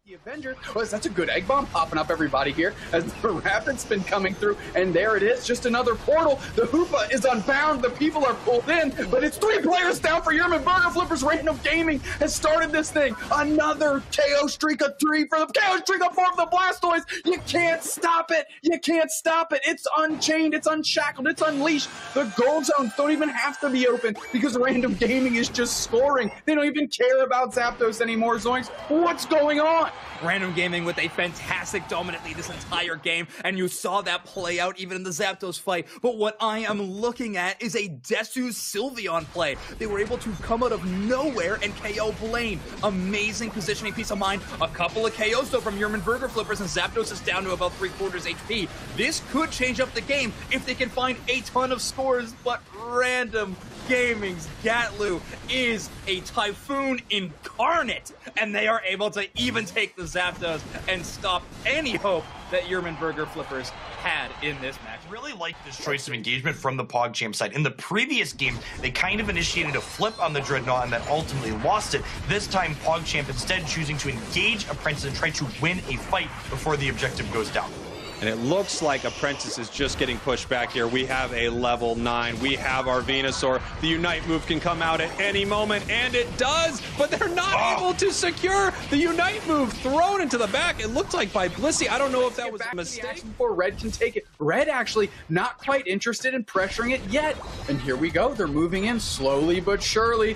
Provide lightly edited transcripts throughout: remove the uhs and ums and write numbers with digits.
The Avenger, oh, that's a good egg bomb popping up everybody here as the rapid spin coming through, and there it is, just another portal. The Hoopa is unbound, the people are pulled in, but it's 3 players down for Yerman. Burger Flippers. Random Gaming has started this thing. Another KO streak of 3 for the KO streak of 4 for the Blastoise. You can't stop it. You can't stop it. It's unchained, it's unshackled, it's unleashed. The gold zones don't even have to be open because Random Gaming is just scoring. They don't even care about Zapdos anymore. Zoinks, what's going on? Random Gaming with a fantastic dominant lead this entire game, and you saw that play out even in the Zapdos fight. But what I am looking at is a Desu Sylveon play. They were able to come out of nowhere and KO Blaine. Amazing positioning, peace of mind. A couple of KOs though from Yerman Burger Flippers, and Zapdos is down to about 3/4 HP. This could change up the game if they can find a ton of scores, but Random Gaming's Gatlu is a typhoon incarnate, and they are able to even take the Zapdos and stop any hope that Yerman Burger Flippers had in this match. Really like this choice of engagement from the PogChamp side. In the previous game, they kind of initiated a flip on the Dreadnought and then ultimately lost it. This time, PogChamp instead choosing to engage Apprentice and try to win a fight before the objective goes down. And it looks like Apprentice is just getting pushed back here. We have a level 9. We have our Venusaur. The Unite move can come out at any moment, and it does, but they're not able to secure the Unite move. Thrown into the back, it looked like by Blissey. I don't know if that was a mistake. Before Red can take it. Red actually not quite interested in pressuring it yet. And here we go. They're moving in slowly but surely,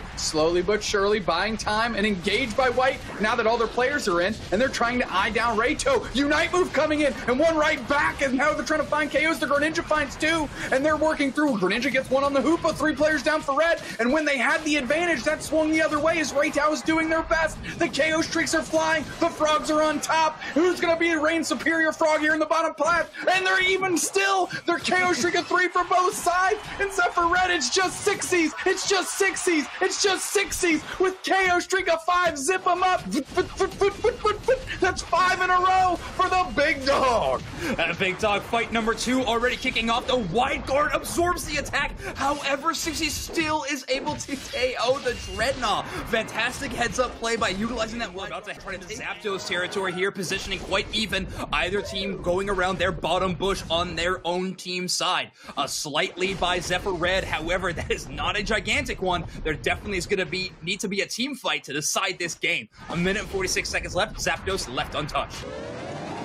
buying time and engaged by White now that all their players are in, and they're trying to eye down Rayto. Unite move coming in, and one right back, and now they're trying to find KOs. The Greninja finds 2, and they're working through. Greninja gets 1 on the Hoopa, 3 players down for Red, and when they had the advantage, that swung the other way as Raytao is doing their best. The KO streaks are flying, the Frogs are on top. Who's going to be the reign superior Frog here in the bottom plat? And they're even still. Their KO streak of 3 for both sides, and for Red, it's just 60s. It's just 60s. It's just 60s with KO streak of 5. Zip them up. That's 5 in a row for the big dog. And a big dog fight number 2 already kicking off. The wide guard absorbs the attack. However, 60 still is able to KO the Dreadnought. Fantastic heads up play by utilizing that wide. About to try to Zapdos territory here, positioning quite even. Either team going around their bottom bush on their own team side. A slight lead by Zephyr Red. However, that is not a gigantic one. There definitely is going to need to be a team fight to decide this game. 1 minute and 46 seconds left. Zapdos left untouched.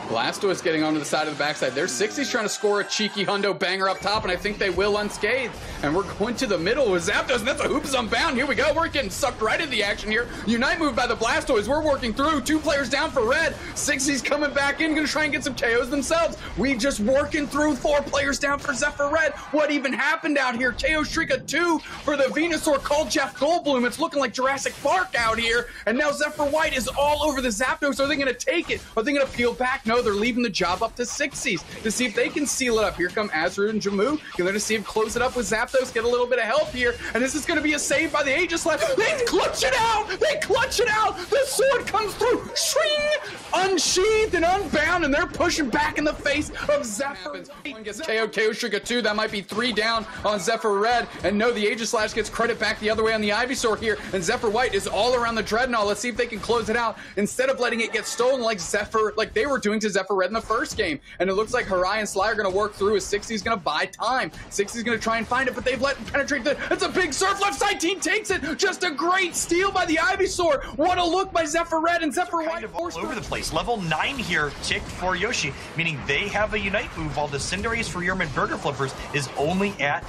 Blastoise getting onto the side of the backside. There's 60s trying to score a cheeky hundo banger up top, and I think they will unscathed. And we're going to the middle with Zapdos, and that's a Hoops unbound. Here we go. We're getting sucked right into the action here. Unite move by the Blastoise. We're working through. 2 players down for Red. 60s coming back in, going to try and get some KOs themselves. We just working through. 4 players down for Zephyr Red. What even happened out here? KO streak of 2 for the Venusaur called Jeff Goldblum. It's looking like Jurassic Park out here. And now Zephyr White is all over the Zapdos. Are they going to take it? Are they going to peel back? No, they're leaving the job up to 60s to see if they can seal it up. Here come Azru and Jamu. You're going to see him close it up with Zapdos, get a little bit of help here, and this is going to be a save by the Aegis left. They clutch it out! They clutch it out! The sword comes through, shring, unsheathed and unbound, and they're pushing back in the face of Zephyr. One gets KO streak of 2. That might be 3 down on Zephyr Red, and no, the Aegis Slash gets credit back the other way on the Ivysaur here, and Zephyr White is all around the Dreadnought. Let's see if they can close it out instead of letting it get stolen like they were doing to Zephyr Red in the first game. And it looks like Harai and Sly are going to work through as 60's going to buy time. 60's going to try and find it, but they've let it penetrate it's a big surf. Left side team takes it. Just a great steal by the Ivysaur. What a look by Zephyr Red and Zephyr White. Kind of all over the place. Level 9 here ticked for Yoshi, meaning they have a Unite move, while the Cinderace for Yerman Burger Flippers is only at...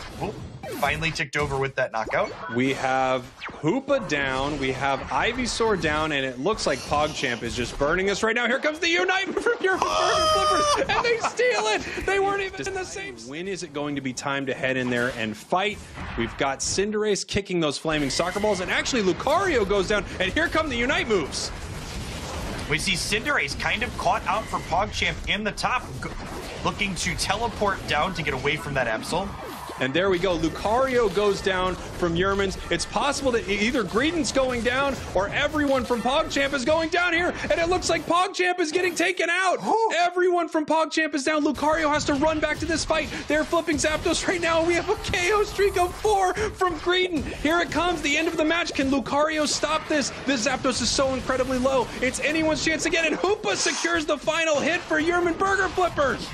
finally ticked over with that knockout. We have Hoopa down, we have Ivysaur down, and it looks like PogChamp is just burning us right now. Here comes the Unite from your Burger Flippers, and they steal it! They weren't even in the same... When is it going to be time to head in there and fight? We've got Cinderace kicking those flaming soccer balls, and actually Lucario goes down, and here come the Unite moves. We see Cinderace kind of caught out for PogChamp in the top, looking to teleport down to get away from that Absol. And there we go. Lucario goes down from Yermans. It's possible that either Greedent's going down or everyone from PogChamp is going down here. And it looks like PogChamp is getting taken out. Everyone from PogChamp is down. Lucario has to run back to this fight. They're flipping Zapdos right now. We have a KO streak of 4 from Greedent. Here it comes, the end of the match. Can Lucario stop this? This Zapdos is so incredibly low. It's anyone's chance again, and Hoopa secures the final hit for Yerman Burger Flippers.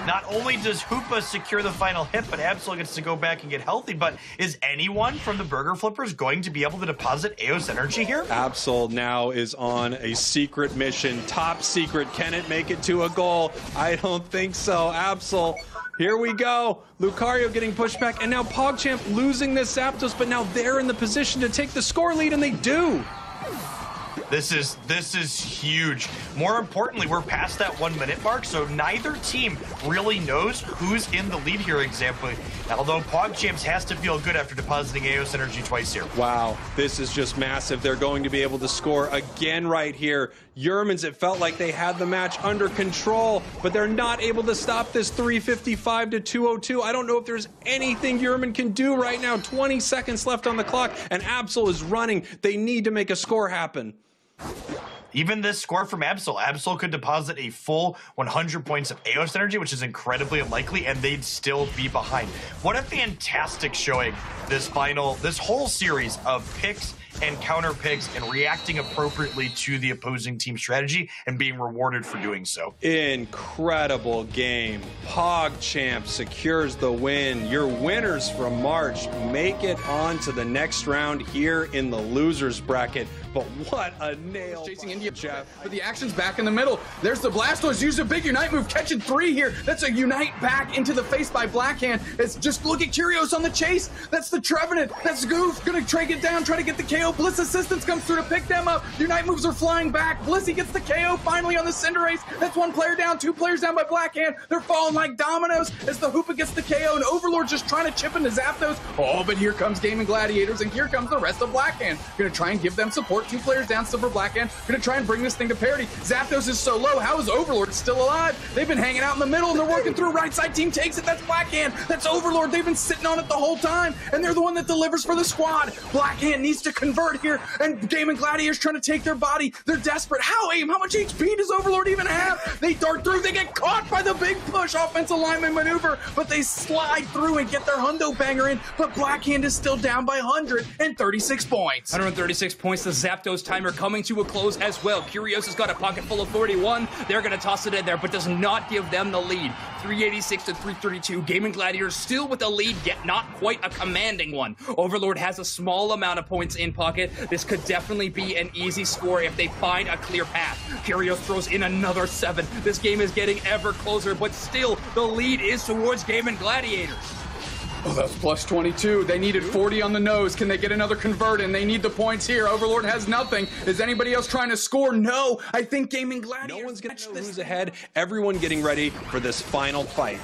Not only does Hoopa secure the final hit, but Absol gets to go back and get healthy. But is anyone from the Burger Flippers going to be able to deposit Aeos energy here? Absol now is on a secret mission. Top secret. Can it make it to a goal? I don't think so. Absol. Here we go. Lucario getting pushed back, and now PogChamp losing this Zapdos, but now they're in the position to take the score lead, and they do. This is huge. More importantly, we're past that 1 minute mark, so neither team really knows who's in the lead here exactly. Although PogChamps has to feel good after depositing Aeos energy twice here. Wow, this is just massive. They're going to be able to score again right here. Yermans, it felt like they had the match under control, but they're not able to stop this 355 to 202. I don't know if there's anything Yerman can do right now. 20 seconds left on the clock, and Absol is running. They need to make a score happen. Even this score from Absol could deposit a full 100 points of Aeos energy, which is incredibly unlikely, and they'd still be behind. What a fantastic showing this whole series of picks and counter picks and reacting appropriately to the opposing team strategy and being rewarded for doing so. Incredible game. PogChamp secures the win. Your winners from March make it on to the next round here in the losers bracket. But what a nail. Chasing India, Jeff. But the action's back in the middle. There's the Blastoise. Use a big Unite move, catching 3 here. That's a Unite back into the face by Blackhand. It's just look at Curios on the chase. That's the Trevenant. That's Goof. Gonna track it down, try to get the KO. Bliss assistance comes through to pick them up. Unite moves are flying back. Blissey gets the KO finally on the Cinderace. That's 1 player down, 2 players down by Blackhand. They're falling like dominoes as the Hoopa gets the KO, and Overlord's just trying to chip into Zapdos. Oh, but here comes Gaming Gladiators, and here comes the rest of Blackhand. Gonna try and give them support. 2 players down, Silver Blackhand. Gonna try and bring this thing to parity. Zapdos is so low. How is Overlord still alive? They've been hanging out in the middle, and they're working through. Right side team takes it. That's Blackhand. That's Overlord. They've been sitting on it the whole time, and they're the one that delivers for the squad. Blackhand needs to convert here, and Gaming Gladiators trying to take their body. They're desperate. How much HP does Overlord even have? They dart through. They get caught by the big push offensive lineman maneuver, but they slide through and get their hundo banger in. But Blackhand is still down by 136 points. 136 points. The Zapdos timer coming to a close as well. Curios has got a pocket full of 41. They're going to toss it in there, but does not give them the lead. 386 to 332. Gaming Gladiators still with the lead, yet not quite a commanding one. Overlord has a small amount of points in pocket. This could definitely be an easy score if they find a clear path. Curios throws in another 7. This game is getting ever closer, but still the lead is towards Gaming Gladiators. Oh, that's plus 22. They needed 40 on the nose. Can they get another convert in? They need the points here. Overlord has nothing. Is anybody else trying to score? No. I think Gaming Gladiators. No one's going to know who's ahead. Everyone getting ready for this final fight.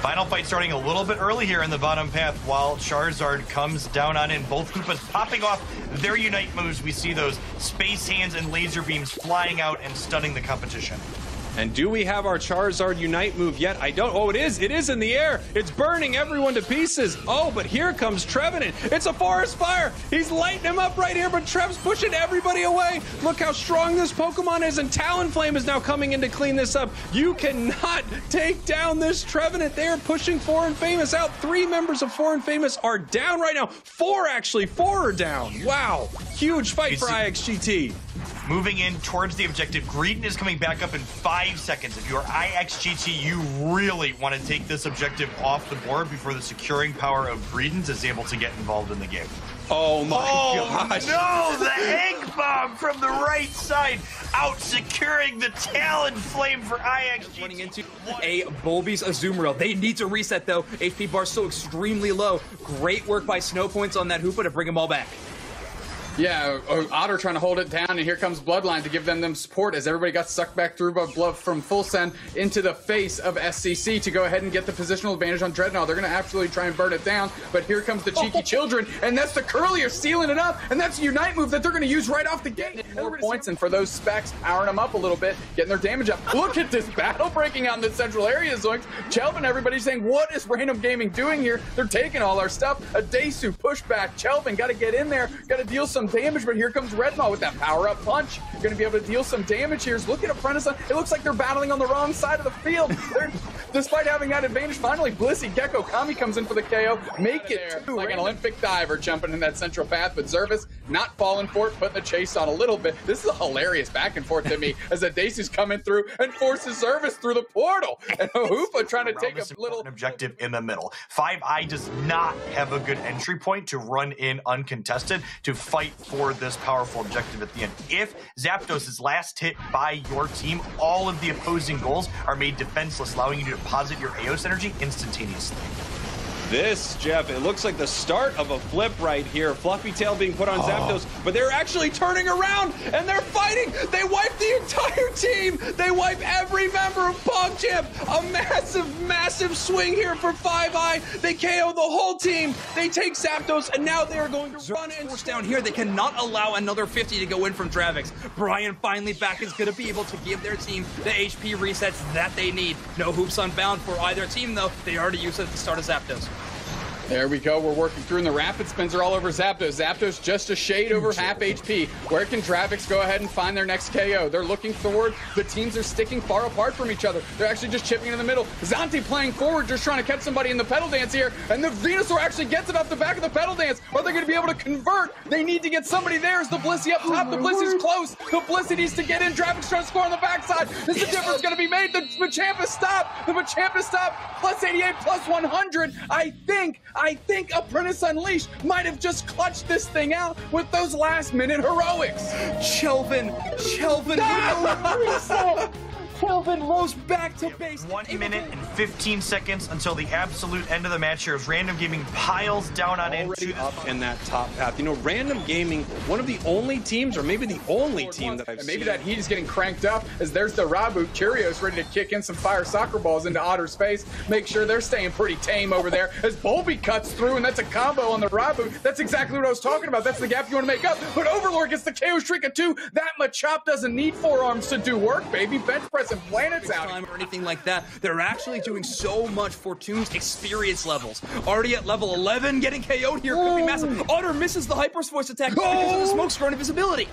Final fight starting a little bit early here in the bottom path while Charizard comes down on in. Both Koopas popping off their Unite moves. We see those Space Hands and Laser Beams flying out and stunning the competition. And do we have our Charizard Unite move yet? I don't. Oh, it is. It is in the air. It's burning everyone to pieces. Oh, but here comes Trevenant. It's a forest fire. He's lighting him up right here, but Trev's pushing everybody away. Look how strong this Pokemon is, and Talonflame is now coming in to clean this up. You cannot take down this Trevenant. They are pushing 4 and Famous out. 3 members of 4 and Famous are down right now. 4 actually. 4 are down. Wow. Huge fight for IXGT. Moving in towards the objective, Greedent is coming back up in 5 seconds. If you're IXGT, you really want to take this objective off the board before the securing power of Greedent is able to get involved in the game. Oh my gosh. No, the egg bomb from the right side out securing the Talonflame for IXGT. Running into a Bulby's Azumarill. They need to reset though. HP bar so extremely low. Great work by Snow Points on that Hoopa to bring them all back. Yeah, Otter trying to hold it down, and here comes Bloodline to give them support as everybody got sucked back through by blood from Full Send into the face of SCC to go ahead and get the positional advantage on Dreadnought. They're going to absolutely try and burn it down, but here comes the cheeky children, and that's the Curlier sealing it up, and that's a Unite move that they're going to use right off the gate. More points, and for those specs, powering them up a little bit, getting their damage up. Look at this battle breaking out in the central area, Zoinks. Chelvin, everybody's saying, what is Random Gaming doing here? They're taking all our stuff. A Desu pushback. Chelvin got to get in there, got to deal some damage, but here comes Redmaw with that power-up punch. Going to be able to deal some damage here. Look at Apprentice. It looks like they're battling on the wrong side of the field. Despite having that advantage, finally, Blissey Gecko Kami comes in for the KO. Make it two. Like an Olympic diver jumping in that central path, but Zervis not falling for it, putting the chase on a little bit. This is a hilarious back and forth to me as Adesu's coming through and forces Zervis through the portal. And Hoopa trying to take a little objective in the middle. 5i does not have a good entry point to run in uncontested to fight for this powerful objective at the end. If Zapdos is last hit by your team, all of the opposing goals are made defenseless, allowing you to deposit your Aeos energy instantaneously. This, Jeff, it looks like the start of a flip right here. Fluffy Tail being put on Zapdos, but they're actually turning around and they're fighting. They wipe the entire team. They wipe every member of PogChamp. A massive, massive swing here for 5i. They KO the whole team. They take Zapdos, and now they are going to run and force down here. They cannot allow another 50 to go in from Dravix. Brian finally back is going to be able to give their team the HP resets that they need. No hoops unbound for either team, though. They already used it at the start of Zapdos. There we go. We're working through, and the rapid spins are all over Zapdos. Zapdos just a shade over half HP. Where can Dravix go ahead and find their next KO? They're looking forward. The teams are sticking far apart from each other. They're actually just chipping in the middle. Zanti playing forward, just trying to catch somebody in the pedal dance here, and the Venusaur actually gets it off the back of the pedal dance. Are they going to be able to convert? They need to get somebody there. Is the Blissey up top? The Blissey's close. The Blissey needs to get in. Dravix trying to score on the backside. Is the difference going to be made? The Machamp is stopped. The Machamp is stopped. Plus 88, plus 100. I think Apprentice Unleashed might have just clutched this thing out with those last-minute heroics. Chelvin, Chelvin rolls back to base. 1 minute and 15 seconds until the absolute end of the match here as Random Gaming piles down on into up in that top path. You know, Random Gaming, one of the only teams, or maybe the only team that I've seen. Maybe that heat is getting cranked up as there's the Rabu. Curios ready to kick in some fire soccer balls into Otter's face. Make sure they're staying pretty tame over there as Bolby cuts through, and that's a combo on the Rabu. That's exactly what I was talking about. That's the gap you want to make up. But Overlord gets the KO streak of 2. That Machop doesn't need forearms to do work, baby. Bench press and planets out. Or anything like that. They're actually doing so much for Toon's experience levels. Already at level 11, getting KO'd here could be massive. Otter misses the Hyper's voice attack because of the smoke screen invisibility.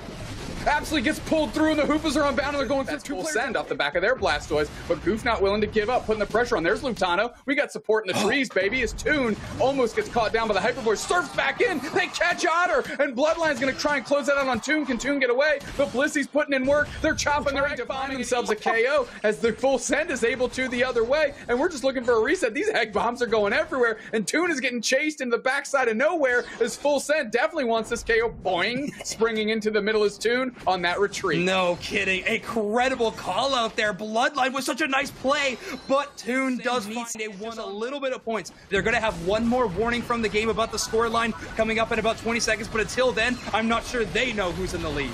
Absolutely gets pulled through, and the Hoopas are unbound, and they're going through 2 players. Send off the back of their Blastoise, but Goof not willing to give up, putting the pressure on. There's Lutano. We got support in the trees, baby. His Toon almost gets caught down by the Hyper Voice. Surfs back in. They catch Otter, and Bloodline's going to try and close that out on Toon. Can Toon get away? But Blissey's putting in work. They're chopping their egg, finding themselves a KO as the Full Send is able to the other way, and we're just looking for a reset. These egg bombs are going everywhere, and Toon is getting chased into the backside of nowhere as Full Send definitely wants this KO. Boing! Springing into the middle is Toon on that retreat. No kidding. A credible call out there. Bloodline was such a nice play, but Toon does find a little bit of points. They're going to have one more warning from the game about the scoreline coming up in about 20 seconds, but until then, I'm not sure they know who's in the lead.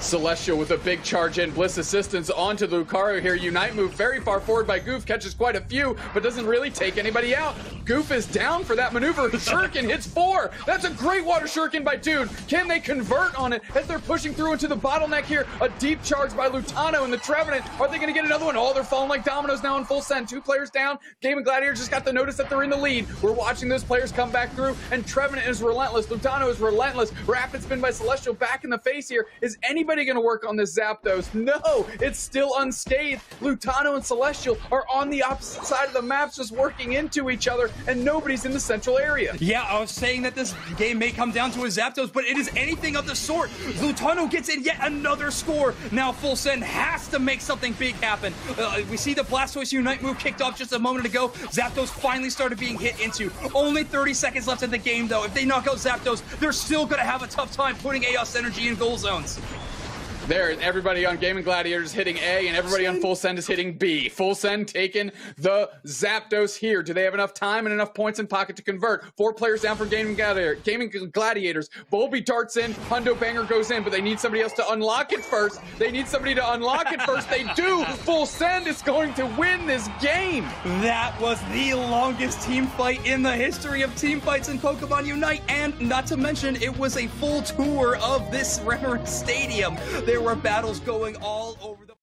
Celestial with a big charge in. Bliss assistance onto Lucario here. Unite move very far forward by Goof. Catches quite a few, but doesn't really take anybody out. Goof is down for that maneuver. Shuriken hits 4. That's a great water Shuriken by Toon. Can they convert on it as they're pushing through into the bottleneck here? A deep charge by Lutano and the Trevenant. Are they going to get another one? Oh, they're falling like dominoes now in Full Send. 2 players down. Game and Gladiator just got the notice that they're in the lead. We're watching those players come back through, and Trevenant is relentless. Lutano is relentless. Rapid spin by Celestial back in the face here. Is anybody going to work on this Zapdos? No, it's still unscathed. Lutano and Celestial are on the opposite side of the maps, just working into each other, and nobody's in the central area. Yeah, I was saying that this game may come down to a Zapdos, but it is anything of the sort. Lutano gets in yet another score. Now Full Send has to make something big happen. We see the Blastoise Unite move kicked off just a moment ago. Zapdos finally started being hit into. Only 30 seconds left in the game, though. If they knock out Zapdos, they're still going to have a tough time putting Aeos energy in goal zones. There, everybody on Gaming Gladiators hitting A, and everybody on Full Send is hitting B. Full Send taking the Zapdos here. Do they have enough time and enough points in pocket to convert? 4 players down from Gaming Gladiators. Volby darts in, Hundo Banger goes in, but they need somebody else to unlock it first. They need somebody to unlock it first. They do. Full Send is going to win this game. That was the longest team fight in the history of team fights in Pokemon Unite, and not to mention, it was a full tour of this Remoraid Stadium. There were battles going all over the